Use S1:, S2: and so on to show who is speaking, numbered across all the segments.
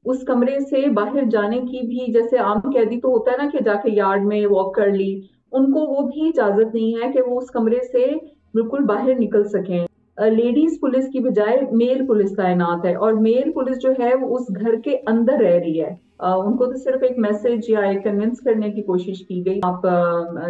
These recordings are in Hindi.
S1: उस कमरे से बाहर जाने की भी, जैसे आम कैदी तो होता है ना कि जाके यार्ड में वॉक कर ली, उनको वो भी इजाजत नहीं है कि वो उस कमरे से बिल्कुल बाहर निकल सकें। लेडीज पुलिस की बजाय मेल पुलिस तैनात है, और मेल पुलिस जो है वो उस घर के अंदर रह रही है। उनको तो सिर्फ एक मैसेज या एक कन्विंस करने की कोशिश की गई, आप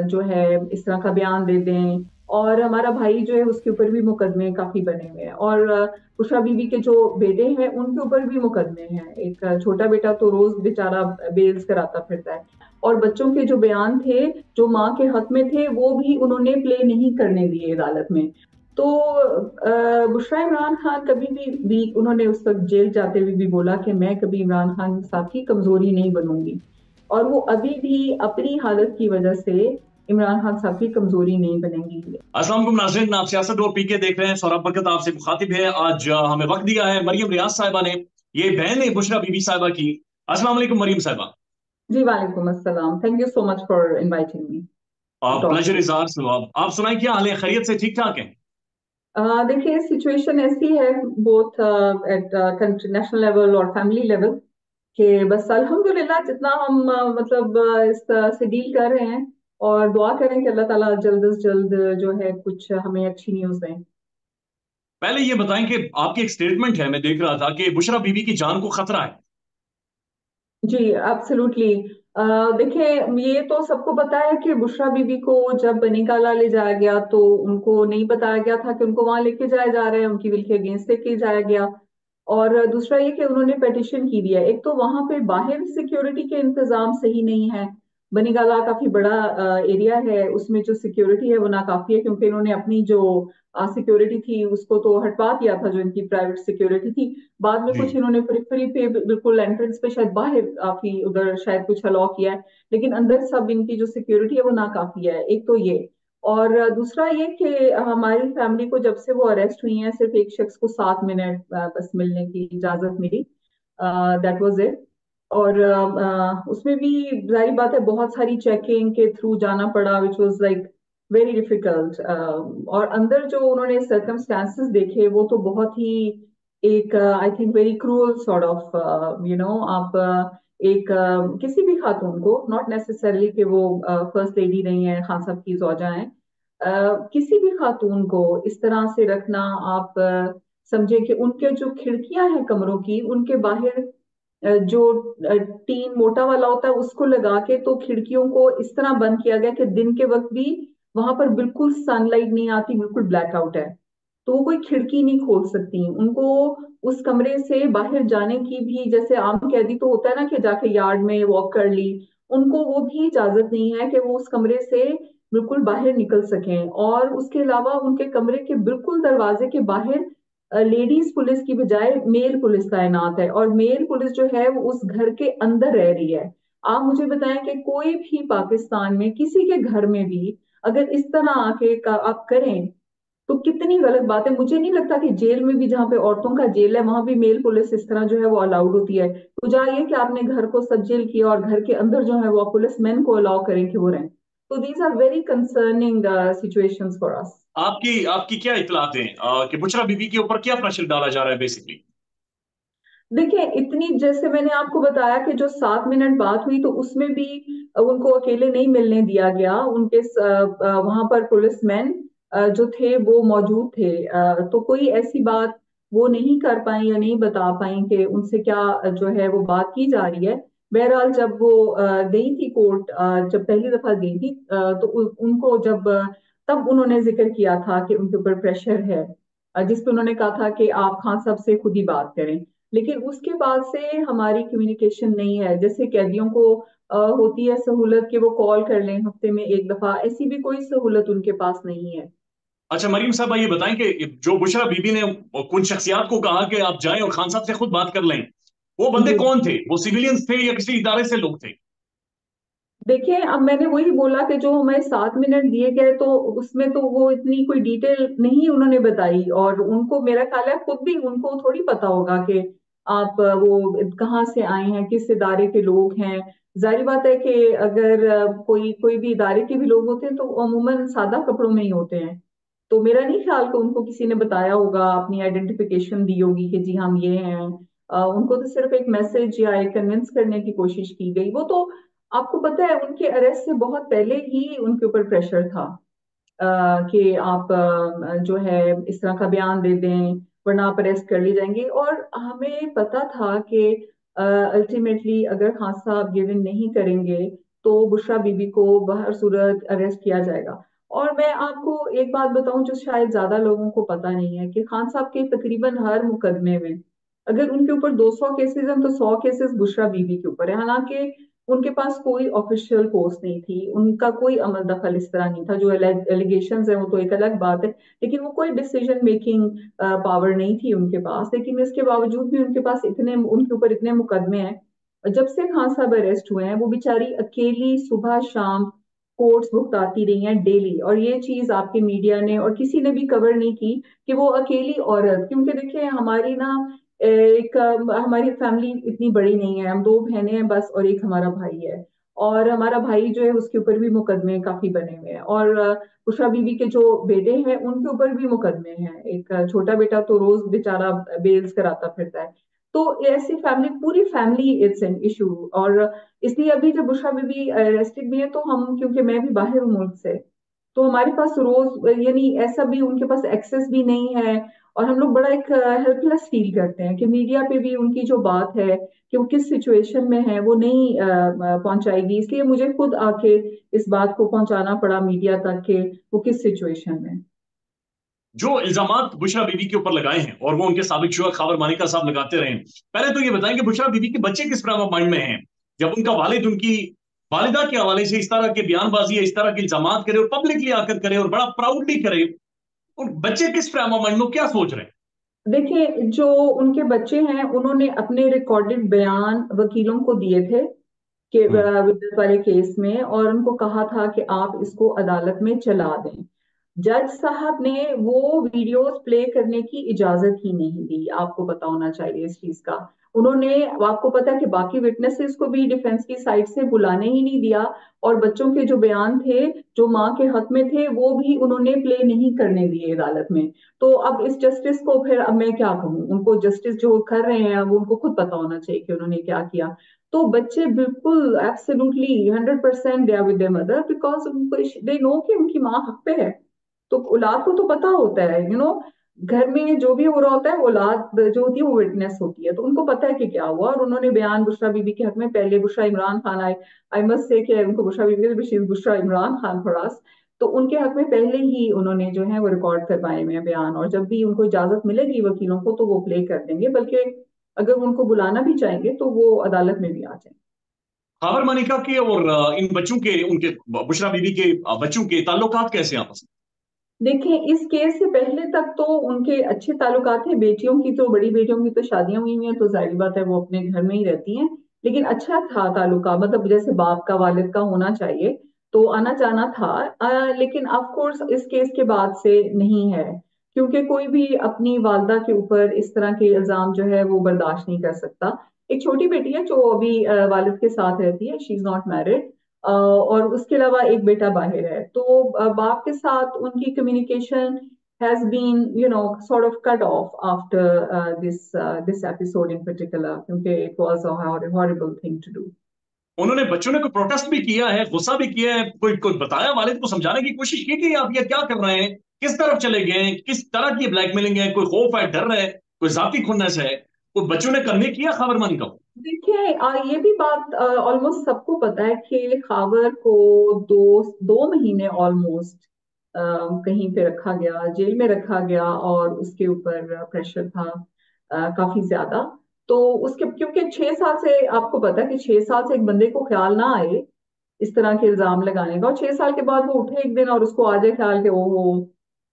S1: जो है इस तरह का बयान दे दें। और हमारा भाई जो है उसके ऊपर भी मुकदमे काफी बने हुए हैं, और उषा बीबी के जो बेटे हैं उनके ऊपर भी मुकदमे हैं। एक छोटा बेटा तो रोज बेचारा बेल्स कराता फिरता है। और बच्चों के जो बयान थे जो माँ के हक में थे वो भी उन्होंने प्ले नहीं करने दिए अदालत में। तो बुशरा इमरान खान कभी भी उन्होंने उस वक्त जेल जाते हुए भी बोला कि मैं कभी इमरान खान के साथ की कमजोरी नहीं बनूंगी। और वो अभी भी अपनी हालत की वजह से इमरान खान साहब की कमजोरी नहीं बनेंगी।
S2: अस्सलाम वालेकुम नाज़रीन, आप सियासत और पीके देख रहे हैं। सौरभ बरकत आपसे मुखातिब है। आज हमें वक्त दिया है मरियम रियाज साहिबा ने। ये बहन है बुशरा बीबी साहिबा की। अस्सलाम वालेकुम मरियम साहिबा।
S1: जी वालेकुम अस्सलाम, thank you so much for inviting me to talk
S2: pleasure
S1: too.
S2: Is ours. आप सुनाए, क्या हाल है? खैरियत से ठीक ठाक है?
S1: देखिए सिचुएशन ऐसी है, both at country national level और फैमिली लेवल, कि बस अल्हम्दुलिल्लाह जितना हम मतलब इस से डील कर रहे हैं। और दुआ करें कि अल्लाह ताला जल्द से जल्द जो है कुछ हमें अच्छी न्यूज़ दें।
S2: पहले ये बताएं कि आपकी एक स्टेटमेंट है, मैं देख रहा था कि बुशरा बीबी की जान को खतरा है।
S1: जी एब्सोल्युटली। देखिए, ये तो सबको पता है कि बुशरा बीबी को जब बनीकाला ले जाया गया तो उनको नहीं बताया गया था कि उनको वहां लेके जाया जा रहा है, उनकी विल के अगेंस्ट लेके जाया गया। और दूसरा ये कि उन्होंने पेटिशन की भी है। एक तो वहां पे बाहर सिक्योरिटी के इंतजाम सही नहीं है। बनीकाला काफी बड़ा एरिया है, उसमें जो सिक्योरिटी है वो नाकाफी है, क्योंकि इन्होंने अपनी जो सिक्योरिटी थी उसको तो हटवा दिया था, जो इनकी प्राइवेट सिक्योरिटी थी। बाद में
S2: जी।
S1: कुछ इन्होंने फ्री पे बिल्कुल एंट्रेंस पे शायद बाहर काफी उधर शायद कुछ अलाउ किया है, लेकिन अंदर सब इनकी जो सिक्योरिटी है वो नाकाफी है। एक तो ये। और दूसरा ये कि हमारी फैमिली को जब से वो अरेस्ट हुई है सिर्फ एक शख्स को 7 मिनट बस मिलने की इजाजत मिली, दैट वाज इट। और उसमें भी जाहिर बात है बहुत सारी चेकिंग के थ्रू जाना पड़ा, which was like very difficult. और अंदर जो उन्होंने सर्कमस्टांसेस देखे वो तो बहुत ही एक I think very cruel sort of आप एक किसी भी खातून को, नॉट नेसेसरली कि वो फर्स्ट लेडी रही हैं, खान साहब की जोजा हैं, किसी भी खातून को इस तरह से रखना। आप समझे कि उनके जो खिड़कियां हैं कमरों की, उनके बाहर जो टीन मोटा वाला होता है उसको लगा के तो खिड़कियों को इस तरह बंद किया गया कि दिन के वक्त भी वहां पर बिल्कुल सनलाइट नहीं आती, बिल्कुल ब्लैकआउट है। तो वो कोई खिड़की नहीं खोल सकती उनको। उस कमरे से बाहर जाने की भी, जैसे आम कैदी तो होता है ना कि जाके यार्ड में वॉक कर ली, उनको वो भी इजाजत नहीं है कि वो उस कमरे से बिल्कुल बाहर निकल सकें। और उसके अलावा उनके कमरे के बिल्कुल दरवाजे के बाहर लेडीज पुलिस की बजाय मेल पुलिस तैनात है, और मेल पुलिस जो है वो उस घर के अंदर रह रही है। आप मुझे बताएं कि कोई भी पाकिस्तान में किसी के घर में भी अगर इस तरह आके का आप करें तो कितनी गलत बात है। मुझे नहीं लगता कि जेल में भी, जहाँ पे औरतों का जेल है, वहां भी मेल पुलिस इस तरह जो है वो अलाउड होती है। तो जाइए कि आपने घर को सब जेल किया और घर के अंदर जो है वो पुलिस मैन को अलाउ करें कि वो रहें। तो these are very concerning situations for us.
S2: आपकी आपकी क्या इतलात हैं कि बुशरा बीबी के ऊपर क्या प्रेशर डाला जा रहा है बेसिकली?
S1: देखिए, इतनी जैसे मैंने आपको बताया कि जो 7 मिनट बात हुई तो उसमें भी उनको अकेले नहीं मिलने दिया गया। उनके वहां पर पुलिसमैन जो थे वो मौजूद थे। तो कोई ऐसी बात वो नहीं कर पाई या नहीं बता पाई कि उनसे क्या जो है वो बात की जा रही है। बहरहाल जब वो गई थी कोर्ट, जब पहली दफा गई थी, तो उनको जब तब उन्होंने जिक्र किया था कि उनके ऊपर प्रेशर है, जिस पे उन्होंने कहा था कि आप खान साहब से खुद ही बात करें। लेकिन उसके बाद से हमारी कम्युनिकेशन नहीं है। जैसे कैदियों को होती है सहूलत कि वो कॉल कर लें हफ्ते में एक दफा, ऐसी भी कोई सहूलत उनके पास नहीं है।
S2: अच्छा मरीम साहब, ये बताएं कि जो बुशरा बीबी ने कुछ शख्सियात को कहा कि आप जाएं और खान साहब से खुद बात कर लें, वो बंदे
S1: जी
S2: कौन थे? वो सिविलियंस थे या किसी इदारे से लोग थे?
S1: देखिए, अब मैंने वही बोला कि जो हमें 7 मिनट दिए गए तो उसमें तो वो इतनी कोई डिटेल नहीं उन्होंने बताई, और उनको मेरा ख्याल है खुद भी उनको थोड़ी पता होगा कि आप वो कहाँ से आए हैं, किस इदारे के लोग हैं। जाहिर बात है कि अगर कोई कोई भी इदारे के भी लोग होते हैं तो अमूमन सादा कपड़ों में ही होते हैं। तो मेरा नहीं ख्याल कि उनको किसी ने बताया होगा, अपनी आइडेंटिफिकेशन दी होगी कि जी हम ये हैं। उनको तो सिर्फ एक मैसेज या एक कन्विंस करने की कोशिश की गई। वो तो आपको पता है उनके अरेस्ट से बहुत पहले ही उनके ऊपर प्रेशर था कि आप जो है इस तरह का बयान दे दें वरना आप अरेस्ट कर लिए जाएंगे। और हमें पता था कि अल्टीमेटली अगर खान साहब गिव इन नहीं करेंगे तो बुशरा बीबी को बहर सूरत अरेस्ट किया जाएगा। और मैं आपको एक बात बताऊं जो शायद ज्यादा लोगों को पता नहीं है कि खान साहब के तकरीबन हर मुकदमे में अगर उनके ऊपर 200 केसेस हैं तो 100 केसेस बुशरा बीबी के ऊपर है। हालांकि उनके पास कोई ऑफिशियल पोस्ट नहीं थी, उनका कोई अमल दखल इस तरह नहीं था। जो एलिगेशंस है वो तो एक अलग बात है, लेकिन वो कोई डिसीजन मेकिंग पावर नहीं थी उनके पास। लेकिन इसके बावजूद भी उनके पास इतने उनके ऊपर इतने मुकदमे हैं। जब से खान साहब अरेस्ट हुए हैं वो बेचारी अकेली सुबह शाम कोर्ट्स भुगताती रही हैं डेली। और ये चीज आपके मीडिया ने और किसी ने भी कवर नहीं की कि वो अकेली औरत, क्योंकि देखिए हमारी ना एक हमारी फैमिली इतनी बड़ी नहीं है, हम दो बहनें हैं बस और एक हमारा भाई है। और हमारा भाई जो है उसके ऊपर भी मुकदमे काफी बने हुए हैं। और उषा बीबी के जो बेटे हैं उनके ऊपर भी मुकदमे हैं। एक छोटा बेटा तो रोज बेचारा बेल्स कराता फिरता है। तो ऐसी फैमिली, पूरी फैमिली इट्स एन इशू। और इसलिए अभी जब उषा बीबी अरेस्टेड भी है तो हम, क्योंकि मैं भी बाहर हूँ मुल्क से, तो हमारे पास रोज यानी ऐसा भी उनके पास एक्सेस भी नहीं है। और हम लोग बड़ा एक हेल्पलेस फील करते हैं कि मीडिया पे भी उनकी जो बात है कि वो किस सिचुएशन में है वो नहीं पहुंचाएगी। इसलिए मुझे खुद आके इस बात को पहुंचाना पड़ा मीडिया तक कि वो किस सिचुएशन में है।
S2: जो इल्जामात बुशरा बीबी के ऊपर लगाए हैं और वो उनके साबिक शुआ खावर मानिका साहब लगाते रहे, पहले तो ये बताएं कि बुशरा बीबी के बच्चे किस फ्रेम ऑफ माइंड में हैं जब उनका वालिद उनकी वालिदा के हवाले से इस तरह के बयानबाजी है, इस तरह के इल्जामात करे और पब्लिकली आकर करे और बड़ा प्राउडली करे। और बच्चे किस फ्रेम ऑफ माइंड में, क्या सोच रहे हैं?
S1: देखिए जो उनके बच्चे हैं उन्होंने अपने रिकॉर्डेड बयान वकीलों को दिए थे कि
S2: हम्म।
S1: विद्युत वाले केस में, और उनको कहा था कि आप इसको अदालत में चला दें। जज साहब ने वो वीडियोस प्ले करने की इजाजत ही नहीं दी। आपको पता होना चाहिए इस चीज का। उन्होंने, आपको पता है कि बाकी विटनेसेस को भी डिफेंस की साइड से बुलाने ही नहीं दिया। और बच्चों के जो बयान थे जो माँ के हक में थे वो भी उन्होंने प्ले नहीं करने दिए अदालत में। तो अब इस जस्टिस को फिर अब मैं क्या कहूँ, उनको जस्टिस जो कर रहे हैं वो उनको खुद पता होना चाहिए कि उन्होंने क्या किया। तो बच्चे बिल्कुल absolutely 100% they are with their mother because they know कि उनकी माँ हक पे है। तो औलाद को तो पता होता है, घर में जो भी हो रहा होता है औलाद जो होती है वो विटनेस होती है, तो उनको पता है कि क्या हुआ। और उन्होंने बयान बुशरा बीबी के हक में, पहले बुशरा इमरान खान आए, आई मस्ट से कि उनको Bushra Bibi she is Bushra Imran Khan for us. तो उनके हक में पहले ही उन्होंने जो है वो रिकॉर्ड करवाए हुए हैं बयान, और जब भी उनको इजाजत मिलेगी वकीलों को तो वो प्ले कर देंगे। बल्कि अगर उनको बुलाना भी चाहेंगे तो वो अदालत में भी आ जाएंगे।
S2: खावर मानिका के और इन बच्चों के, उनके बुशरा बीबी के बच्चों के ताल्लुकात कैसे हैं आपस
S1: देखिए इस केस से पहले तक तो उनके अच्छे ताल्लुकात थे। बेटियों की तो, बड़ी बेटियों की तो शादियां हुई हैं तो जाहिर बात है वो अपने घर में ही रहती हैं। लेकिन अच्छा था ताल्लुका, मतलब जैसे बाप का वालिद का होना चाहिए, तो आना जाना था। लेकिन ऑफ कोर्स इस केस के बाद से नहीं है, क्योंकि कोई भी अपनी वालदा के ऊपर इस तरह के इल्जाम जो है वो बर्दाश्त नहीं कर सकता। एक छोटी बेटी है जो अभी वालिद के साथ रहती है, शी इज नॉट मैरिड। और उसके अलावा एक बेटा बाहर है। तो बाप के साथ उनकी communication has been sort of cut off after this episode in particular, क्योंकि it was a horrible thing to do।
S2: उन्होंने, बच्चों ने कोई प्रोटेस्ट भी किया है, गुस्सा भी किया है, कोई कोई बताया, वालिद को समझाने की कोशिश की कि आप ये क्या कर रहे हैं, किस तरफ चले गए हैं, किस तरह की ब्लैकमेलिंग है, कोई खौफ है, डर है, कोई जाती खुन्नस है, कोई बच्चों ने कन्वे किया खाबरमन को?
S1: देखिए ये भी बात ऑलमोस्ट सबको पता है कि खावर को दो 2 महीने ऑलमोस्ट कहीं पे रखा गया, जेल में रखा गया, और उसके ऊपर प्रेशर था काफी ज्यादा। तो उसके, क्योंकि 6 साल से, आपको पता है कि 6 साल से एक बंदे को ख्याल ना आए इस तरह के इल्जाम लगाने का, और 6 साल के बाद वो उठे एक दिन और उसको आ जाए ख्याल कि ओहो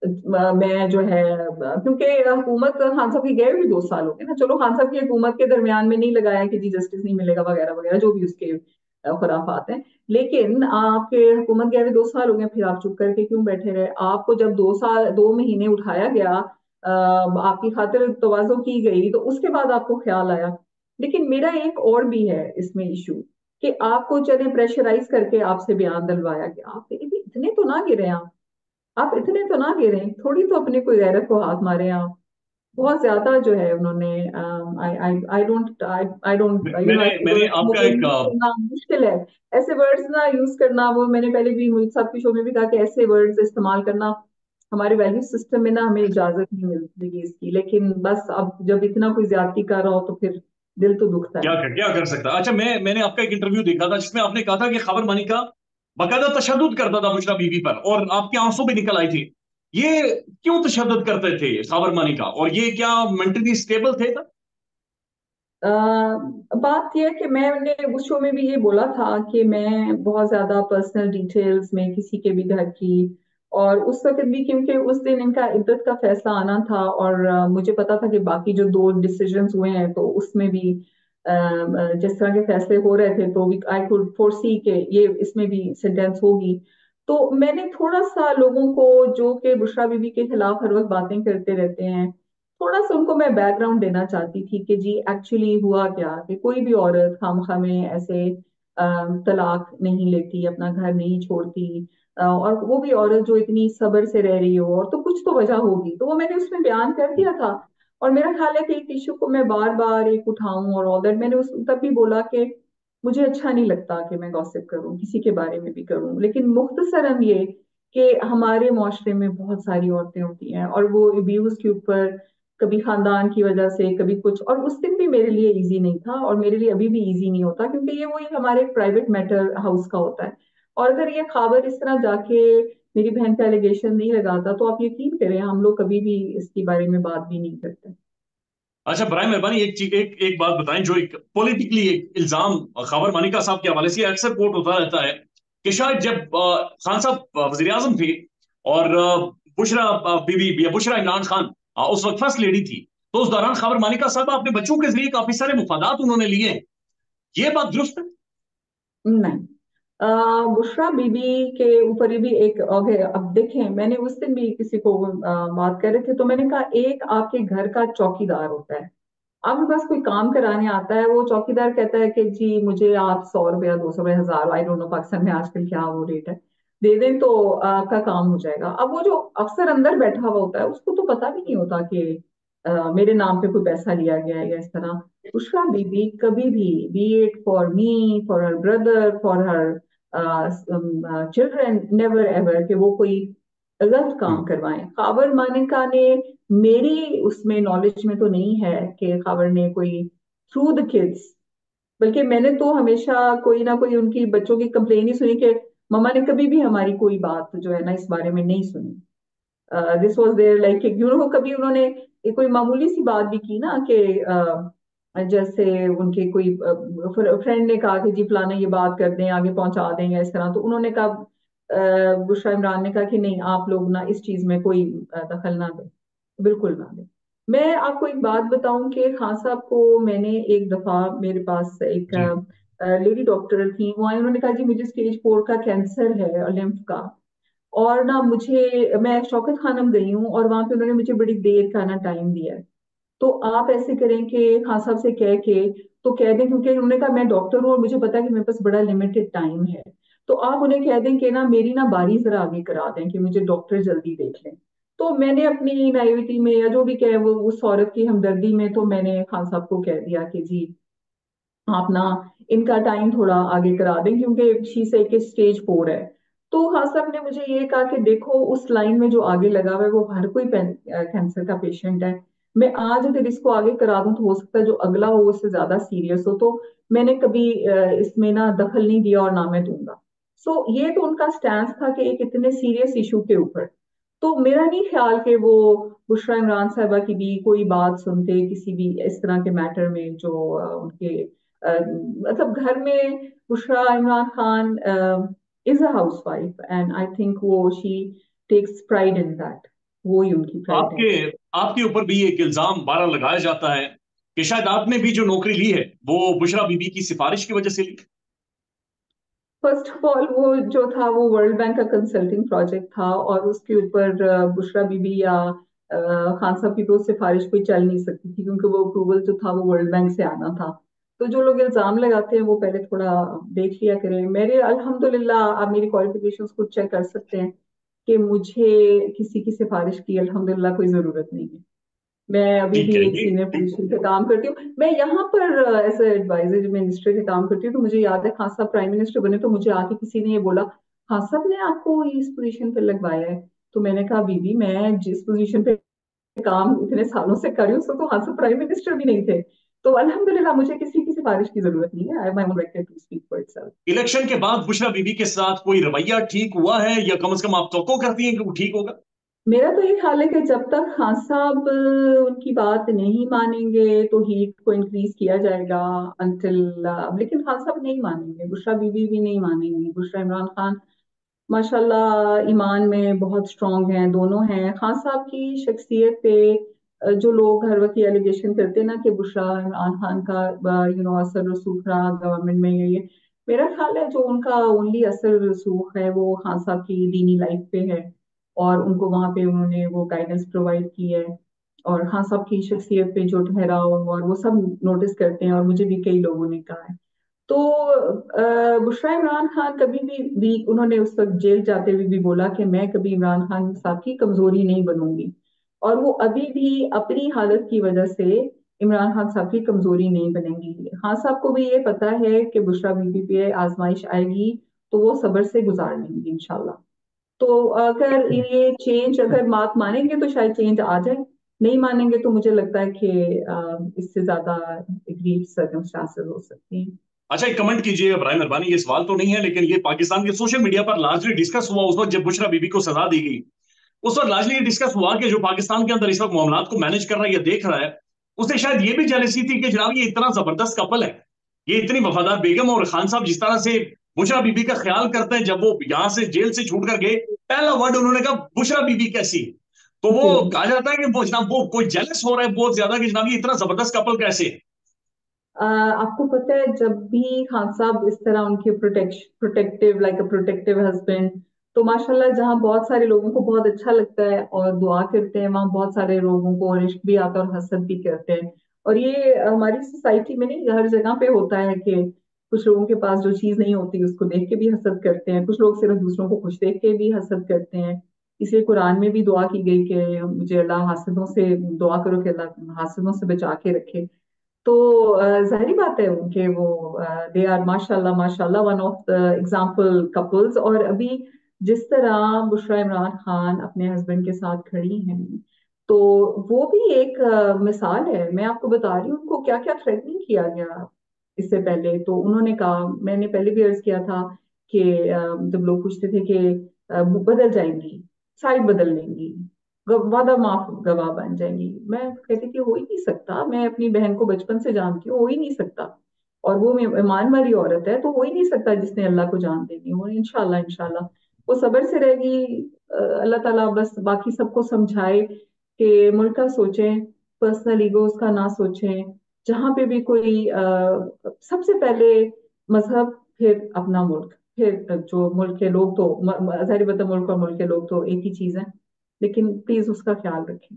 S1: मैं जो है, क्योंकि हुकूमत खान साहब की गए भी 2 साल हो गए ना। चलो खान साहब की हुकूमत के दरमियान में नहीं लगाया कि जी जस्टिस नहीं मिलेगा वगैरह वगैरह जो भी उसके खुराफात हैं। लेकिन आपके हुकूमत गए भी 2 साल हो गए, फिर आप चुप करके क्यों बैठे रहे? आपको जब 2 साल 2 महीने उठाया गया, आपकी खातिर तवाज़ो की गई, तो उसके बाद आपको ख्याल आया। लेकिन मेरा एक और भी है इसमें इशू, कि आपको चले प्रेशराइज करके आपसे बयान दिलवाया गया, आप इतने तो ना गिरे, आप इतने तो ना गिरे, थोड़ी तो अपने कोई गैरत को हाथ मारे आप। बहुत ज्यादा जो है उन्होंने, आई आई आई डोंट यू नो,
S2: मैंने
S1: ऐसे
S2: मैंने
S1: वर्ड्स
S2: आपका
S1: मुझे
S2: एक
S1: यूज करना मुश्किल है। ऐसे वर्ड्स ना यूज करना, वो मैंने पहले भी मुझे सबके शो में भी कहा कि ऐसे वर्ड्स इस्तेमाल करना हमारे वैल्यू सिस्टम में ना हमें इजाजत नहीं मिलती इसकी, लेकिन बस अब जब इतना कोई ज्यादती कर रहा हो तो फिर दिल तो दुखता है।
S2: क्या कर सकता। अच्छा, मैंने आपका एक इंटरव्यू देखा था जिसमें आपने कहा था कि खबर मानी का बाकायदा तशद्दुद करता था बुशरा बीवी पर, और आपके आंसू भी निकल आए थे। ये क्यों तशद्दुद करते थे खबर मानी का, और ये क्या मेंटली स्टेबल थे था?
S1: अ, बात यह है कि मैंने उस शो में भी ये बोला था कि मैं बहुत ज्यादा पर्सनल डिटेल्स में किसी के भी घर की, और उस वक्त भी क्योंकि उस दिन इनका इद्दत का फैसला आना था, और मुझे पता था कि बाकी जो दो डिसीजंस हुए हैं तो उसमें भी जिस तरह के फैसले हो रहे थे तो आई कुड फोरसी कि ये इसमें भी सेंटेंस होगी। तो मैंने थोड़ा सा लोगों को जो कि बुशरा बीबी के खिलाफ हर वक्त बातें करते रहते हैं, थोड़ा सा उनको मैं बैकग्राउंड देना चाहती थी कि जी एक्चुअली हुआ क्या, कि कोई भी औरत खामखा में ऐसे तलाक नहीं लेती, अपना घर नहीं छोड़ती, और वो भी औरत जो इतनी सब्र से रह रही हो, और तो कुछ तो वजह होगी, तो वो मैंने उसमें बयान कर दिया था। और मेरा ख्याल है कि एक इशू को मैं बार बार एक उठाऊं और ऑल दैट, मैंने उस तब भी बोला कि मुझे अच्छा नहीं लगता कि मैं गॉसिप करूं, किसी के बारे में भी करूं, लेकिन मुख्तसरन ये कि हमारे माशरे में बहुत सारी औरतें होती हैं और वो अब्यूज के ऊपर कभी खानदान की वजह से, कभी कुछ, और उस दिन भी मेरे लिए इजी नहीं था और मेरे लिए अभी भी इजी नहीं होता, क्योंकि ये वही हमारे प्राइवेट मैटर हाउस का होता है। और अगर ये खबर इस तरह जाके मेरी बहन पे एलिगेशन नहीं लगाता तो आप यकीन करें हम लोग कभी भी इसके बारे में बात भी नहीं करते।
S2: अच्छा, बराए मेहरबानी एक चीज, एक बात बताएं। जो एक पॉलिटिकली एक इल्जाम खबर मानिका साहब के हवाले से अक्सर कोट होता रहता है कि शायद जब खान साहब वजीर आजम थे, और बुशरा बीबी या बुशरा इमरान खान उस वक्त फर्स्ट लेडी थी, तो उस दौरान खबर मानिका साहब अपने बच्चों के जरिए काफी सारे मुफादात उन्होंने लिए हैं। ये बात दुरुस्त है?
S1: नहीं, बुशरा बीबी के ऊपर ये भी एक ओके, अब देखें मैंने उस दिन भी किसी को बात कर रहे थे तो मैंने कहा एक आपके घर का चौकीदार होता है, आपके पास कोई काम कराने आता है, वो चौकीदार कहता है कि जी मुझे आप 100 रुपया 200 रुपया 1000, आई डोंट नो पाकिस्तान में आजकल क्या वो रेट है, दे दें तो आपका काम हो जाएगा। अब वो जो अफसर अंदर बैठा हुआ होता है उसको तो पता भी नहीं होता कि मेरे नाम पे कोई पैसा लिया गया है या इस तरह। उषा बीबी कभी भी, B it for me, for her brother, for her children, never ever कि वो कोई गलत काम करवाएं। खबर मानिका ने, मेरी उसमें नॉलेज में तो नहीं है कि खबर ने कोई थ्रू द किड्स, बल्कि मैंने तो हमेशा कोई ना कोई उनकी बच्चों की कंप्लेन ही सुनी कि मम्मा ने कभी भी हमारी कोई बात जो है ना इस बारे में नहीं सुनी। This was there like you know, कभी उन्होंने कोई मामूली सी बात भी की ना कि जैसे उनके कोई फ्रेंड ने कहा कि जी फलाना ये बात कर दें, आगे पहुंचा दें या इस तरह, तो उन्होंने कहा, बुशरा इमरान ने कहा कि नहीं आप लोग ना इस चीज में कोई दखल ना दें, बिल्कुल ना दें। मैं आपको एक बात बताऊं कि खान साहब को मैंने एक दफा, मेरे पास एक
S2: जी।
S1: लेडी डॉक्टर थी, वो आई, उन्होंने कहा जी मुझे स्टेज 4 का कैंसर है लिम्फ का, और ना मुझे, मैं शौकत खानम गई हूँ और वहां पे उन्होंने मुझे बड़ी देर का ना टाइम दिया है, तो आप ऐसे करें कि खान साहब से कह के तो कह दें, क्योंकि उन्होंने कहा मैं डॉक्टर हूँ और मुझे पता है कि मेरे पास बड़ा लिमिटेड टाइम है, तो आप उन्हें कह दें कि ना मेरी ना बारी जरा आगे करा दें कि मुझे डॉक्टर जल्दी देख लें। तो मैंने अपनी नाइविटी में या जो भी कहे वो उस औरत की हमदर्दी में, तो मैंने खान साहब को कह दिया कि जी आप ना इनका टाइम थोड़ा आगे करा दें क्योंकि शी से कि स्टेज 4 है। तो हाँ साहब ने मुझे ये कहा कि देखो उस लाइन में जो आगे लगा हुआ है वो हर कोई कैंसर का पेशेंट है, मैं आज अगर इसको आगे करा दूं तो हो सकता है जो अगला हो उससे ज्यादा सीरियस हो, तो मैंने कभी इसमें ना दखल नहीं दिया और ना मैं दूंगा। सो ये तो उनका स्टैंड था कि एक इतने सीरियस इशू के ऊपर, तो मेरा नहीं ख्याल कि वो बुशरा इमरान साहबा की भी कोई बात सुनते किसी भी इस तरह के मैटर में जो उनके मतलब घर में। Bushra Imran Khan is a housewife and I think वो she takes pride in that, वो ही उनकी प्राइड है।
S2: आपके आपके ऊपर भी एक इल्जाम बारह लगाया जाता है कि शायद आपने भी जो नौकरी ली है वो बुशरा बीबी की सिफारिश की वजह से ली।
S1: फर्स्ट ऑफ ऑल वो जो था वो वर्ल्ड बैंक का कंसल्टिंग प्रोजेक्ट था और उसके ऊपर बुशरा बीबी या खान साहब की तो सिफारिश कोई चल नहीं सकती थी, क्योंकि वो अप्रूवल जो था वो वर्ल्ड बैंक से आना था। तो जो लोग इल्जाम लगाते हैं वो पहले थोड़ा देख लिया करें। मेरे अल्हम्दुलिल्लाह, आप मेरी क्वालिफिकेशंस खुद चेक कर सकते हैं कि मुझे किसी की सिफारिश की अल्हम्दुलिल्लाह कोई जरूरत नहीं है। मैं अभी
S2: ठीक
S1: भी
S2: है
S1: एक
S2: ये।
S1: सीनियर पोजीशन पे काम करती हूँ। मैं यहाँ पर एज एडवाइजर मिनिस्टर के काम करती हूँ। तो मुझे याद है खान साहब प्राइम मिनिस्टर बने तो मुझे आके किसी ने ये बोला, खान साहब ने आपको इस पोजीशन पे लगवाया है। तो मैंने कहा बीबी, मैं जिस पोजीशन पे काम इतने सालों से कर रही हूँ, उसमें तो खान साहब प्राइम मिनिस्टर भी नहीं थे। तो अल्हम्दुलिल्लाह मुझे किसी की सिफारिश की जरूरत नहीं है। I am my own right to speak for itself.
S2: Election के बाद बुशरा बीबी के साथ कोई रवैया ठीक हुआ है, या कम से कम आप तो करती हैं कि वो ठीक होगा?
S1: मेरा तो ये ख्याल है कि जब तक खान साहब उनकी बात नहीं मानेंगे तो हीट को इंक्रीज किया जाएगा अनटिल। लेकिन खान साहब नहीं मानेंगे, बुशरा बीबी भी नहीं मानेंगी, बुशरा इमरान खान माशाल्लाह ईमान में बहुत स्ट्रांग हैं, दोनों हैं। खान साहब की शख्सियत पे जो लोग हर वक्त एलिगेशन करते हैं ना कि बुशरा इमरान खान का असर रसूख रहा गवर्नमेंट में, ये मेरा ख्याल है जो उनका ओनली असर रसूख है वो खान साहब की दीनी लाइफ पे है। और उनको वहां पे उन्होंने वो गाइडेंस प्रोवाइड की है। और खान साहब की शख्सियत पे जो ठहराव और वो सब नोटिस करते हैं, और मुझे भी कई लोगों ने कहा है। तो बुशरा इमरान खान कभी भी उन्होंने उस वक्त जेल जाते हुए भी बोला कि मैं कभी इमरान खान साहब की कमजोरी नहीं बनूंगी। और वो अभी भी अपनी हालत की वजह से इमरान खान साहब की कमजोरी नहीं बनेंगी। खान साहब को भी ये पता है कि बुशरा बीबी पे आजमाइश आएगी, तो वो सब्र से गुजार लेंगी इंशाल्लाह। तो अगर ये चेंज, अगर बात मानेंगे तो शायद चेंज आ जाए, नहीं मानेंगे तो मुझे लगता है कि इससे ज्यादा ग्रीव सर्कमस्टांसेस हो सकती हैं।
S2: अच्छा, एक कमेंट कीजिए बराए मेहरबानी, ये सवाल तो नहीं है लेकिन ये पाकिस्तान के सोशल मीडिया पर लार्जली डिस्कस हुआ उस वक्त जब बुशरा बीबी को सजा दी गई। उस वक्त लार्जली ये डिस्कस हुआ कि जो पाकिस्तान के अंदर इस वक्त मामलात को मैनेज कर रहा है या देख रहा है, उसे शायद ये भी जेलसी थी कि जनाब ये इतना जबरदस्त कपल है, ये इतनी वफादार बेगम और खान साहब जिस तरह से बुशरा बीबी का ख्याल करते हैं, जब वो यहां से जेल से छूट कर गए पहला वर्ड उन्होंने कहा बुशरा बीबी कैसी। तो वो
S1: जी।
S2: कहा जाता है कि वो जनाब वो कोई जेलस हो रहा है बहुत ज्यादा कि जनाब ये इतना जबरदस्त कपल कैसे है।
S1: आपको पता है जब भी खान साहब इस तरह उनके protective like a protective husband, तो माशाल्लाह जहाँ बहुत सारे लोगों को बहुत अच्छा लगता है और दुआ करते हैं, वहाँ बहुत सारे लोगों को इश्क भी आता है और हसद भी करते हैं। और ये हमारी सोसाइटी में नहीं, हर जगह पे होता है कि कुछ लोगों के पास जो चीज नहीं होती उसको देख के भी हसद करते हैं, कुछ लोग सिर्फ दूसरों को खुश देख के भी हसद करते हैं। इसलिए कुरान में भी दुआ की गई कि मुझे अल्लाह हासिदों से, दुआ करो कि अल्लाह हासिदों से बचा के रखे। तो जाहिर बात है उनके वो दे आर माशाल्लाह माशाल्लाह one of the example couples. और अभी जिस तरह बुशरा इमरान खान अपने हस्बैंड के साथ खड़ी हैं, तो वो भी एक मिसाल है। मैं आपको बता रही हूँ उनको क्या क्या थ्रेटनिंग किया गया इससे पहले। तो उन्होंने कहा, मैंने पहले भी अर्ज किया था कि जब लोग पूछते थे कि बदल जाएंगी, साइड बदल लेंगी, वादा माफ गवाह बन जाएंगी, मैं कहती थी हो ही नहीं सकता। मैं अपनी बहन को बचपन से जानती हूँ, हो ही नहीं सकता। और वो ईमान वाली औरत है, तो हो ही नहीं सकता जिसने अल्लाह को जान देनी हो। इंशाल्लाह इंशाल्लाह वो सब्र से रहेगी। अल्लाह ताला बस बाकी सबको समझाए कि मुल्क का सोचें, पर्सनल ईगोज का ना सोचें। जहां पे भी कोई सबसे पहले मजहब, फिर अपना मुल्क, फिर जो मुल्क के लोग, तो जाहिर बात है मुल्क और मुल्क के लोग तो एक ही चीज है, लेकिन प्लीज उसका ख्याल रखें।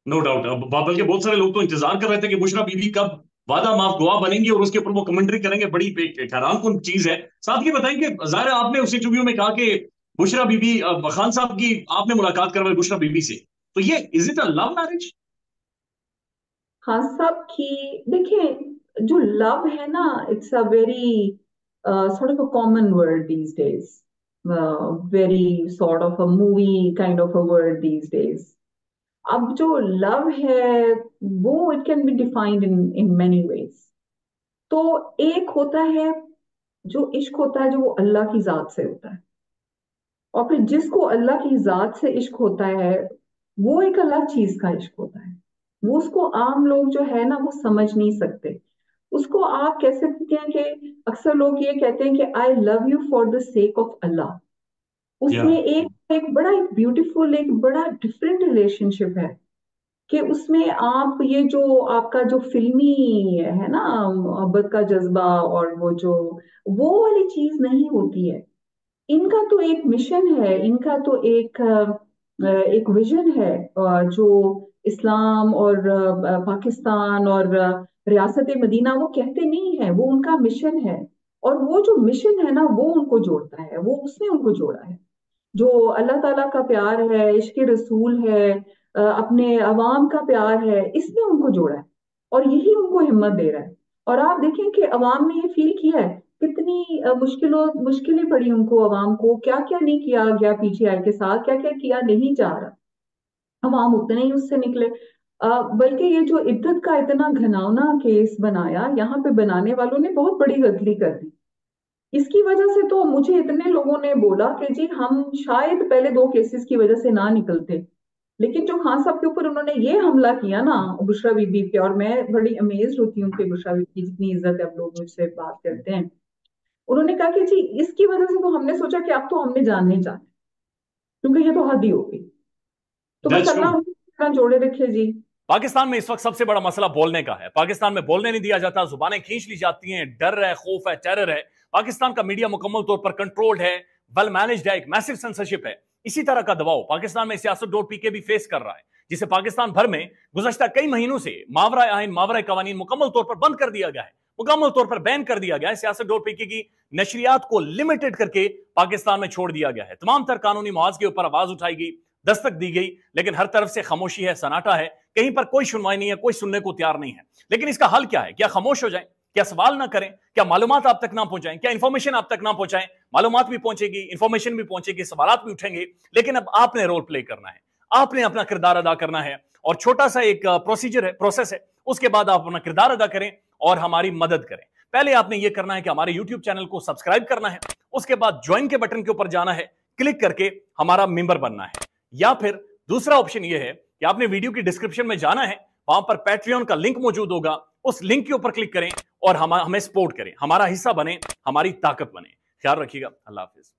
S2: No doubt. अब बल्कि बहुत सारे लोग तो इंतजार कर रहे थे कि बुशरा बीबी कब वादा माफ गवाह बनेंगी और उसके ऊपर वो कमेंट्री करेंगे। बड़ी एक हैरानकुन चीज है। साथ ही बताएंगे, जाहिर है आपने उस इंटरव्यू में कहा कि बुशरा बीबी खान साहब की आपने मुलाकात करवाई बुशरा बीबी से, तो ये is it a love marriage?
S1: Khan साहब की देखिए, जो लव है ना, it's a very sort of a common word these days, very sort of a movie kind of a word these days. अब जो लव है वो it can be defined in in many ways. तो एक होता है जो इश्क होता है, जो वो अल्लाह की जात से होता है। और फिर जिसको अल्लाह की जात से इश्क होता है, वो एक अलग चीज का इश्क होता है। वो उसको आम लोग जो है ना वो समझ नहीं सकते। उसको आप कह सकते हैं कि अक्सर लोग ये कहते हैं कि I love you for the sake of Allah.
S2: या
S1: उसमें एक एक बड़ा, एक ब्यूटीफुल, एक बड़ा डिफरेंट रिलेशनशिप है कि उसमें आप ये जो आपका जो फिल्मी है ना, मोहब्बत का जज्बा, और वो जो वो वाली चीज नहीं होती है। इनका तो एक मिशन है, इनका तो एक विजन है, जो इस्लाम और पाकिस्तान और रियासत मदीना वो कहते नहीं है, वो उनका मिशन है। और वो जो मिशन है ना वो उनको जोड़ता है, वो उसने उनको जोड़ा है। जो अल्लाह ताला का प्यार है, इश्क रसूल है, अपने अवाम का प्यार है, इसने उनको जोड़ा है और यही उनको हिम्मत दे रहा है। और आप देखें कि अवाम ने ये फील किया है, कितनी मुश्किलें पड़ी उनको, अवाम को क्या क्या नहीं किया गया पीजीआई के साथ, क्या क्या किया नहीं जा रहा, अवाम उतने ही उससे निकले। बल्कि ये जो इद्दत का इतना घिनौना केस बनाया, यहाँ पे बनाने वालों ने बहुत बड़ी गलती कर दी। इसकी वजह से तो मुझे इतने लोगों ने बोला कि जी हम शायद पहले दो केसेस की वजह से ना निकलते, लेकिन जो खान साहब के ऊपर उन्होंने ये हमला किया ना बुशरा बीबी पे, और मैं बड़ी अमेज होती हूँ कि बुशरा बीबी की जितनी इज्जत है, अब लोग मुझसे बात करते हैं, उन्होंने कहा कि जी इसकी वजह से तो हमने सोचा कि अब तो हमने जान नहीं जाना, क्योंकि ये तो हद ही हो गई। तो बस
S2: दैट्स ट्रू।
S1: अल्लाह उनको इस तरह जोड़े रखे जी।
S3: पाकिस्तान में इस वक्त सबसे बड़ा मसला बोलने का है। पाकिस्तान में बोलने नहीं दिया जाता, जुबानें खींच ली जाती हैं, डर है, खौफ है, टेरर है। पाकिस्तान का मीडिया मुकम्मल तौर पर कंट्रोल्ड है, वेल मैनेज्ड है, एक मैसिव सेंसरशिप है। इसी तरह का दबाव पाकिस्तान में सियासत.pk भी फेस कर रहा है, जिसे पाकिस्तान भर में गुज़श्ता कई महीनों से मावरा आइन, मावरा कवानीन मुकम्मल तौर पर बंद कर दिया गया है, मुकम्मल तौर पर बैन कर दिया गया है। सियासत.pk की नशरियात को लिमिटेड करके पाकिस्तान में छोड़ दिया गया है। तमाम तर कानूनी मुआवज के ऊपर आवाज उठाई गई, दस्तक दी गई, लेकिन हर तरफ से खामोशी है, सन्नाटा है, कहीं पर कोई सुनवाई नहीं है, कोई सुनने को तैयार नहीं है। लेकिन इसका हल क्या है? क्या खामोश हो जाएं? क्या सवाल ना करें? क्या मालूमात आप तक ना पहुंचाएं? क्या इंफॉर्मेशन आप तक ना पहुंचाएं? मालूमात भी पहुंचेगी, इंफॉर्मेशन भी पहुंचेगी, सवालात भी उठेंगे, लेकिन अब आपने रोल प्ले करना है, आपने अपना किरदार अदा करना है। और छोटा सा एक प्रोसीजर है, प्रोसेस है, उसके बाद आप अपना किरदार अदा करें और हमारी मदद करें। पहले आपने यह करना है कि हमारे यूट्यूब चैनल को सब्सक्राइब करना है, उसके बाद ज्वाइन के बटन के ऊपर जाना है, क्लिक करके हमारा मेंबर बनना है। या फिर दूसरा ऑप्शन यह है कि आपने वीडियो की डिस्क्रिप्शन में जाना है, वहां पर पैट्रियन का लिंक मौजूद होगा, उस लिंक के ऊपर क्लिक करें और हमें सपोर्ट करें, हमारा हिस्सा बने, हमारी ताकत बने। ख्याल रखिएगा। अल्लाह हाफिज।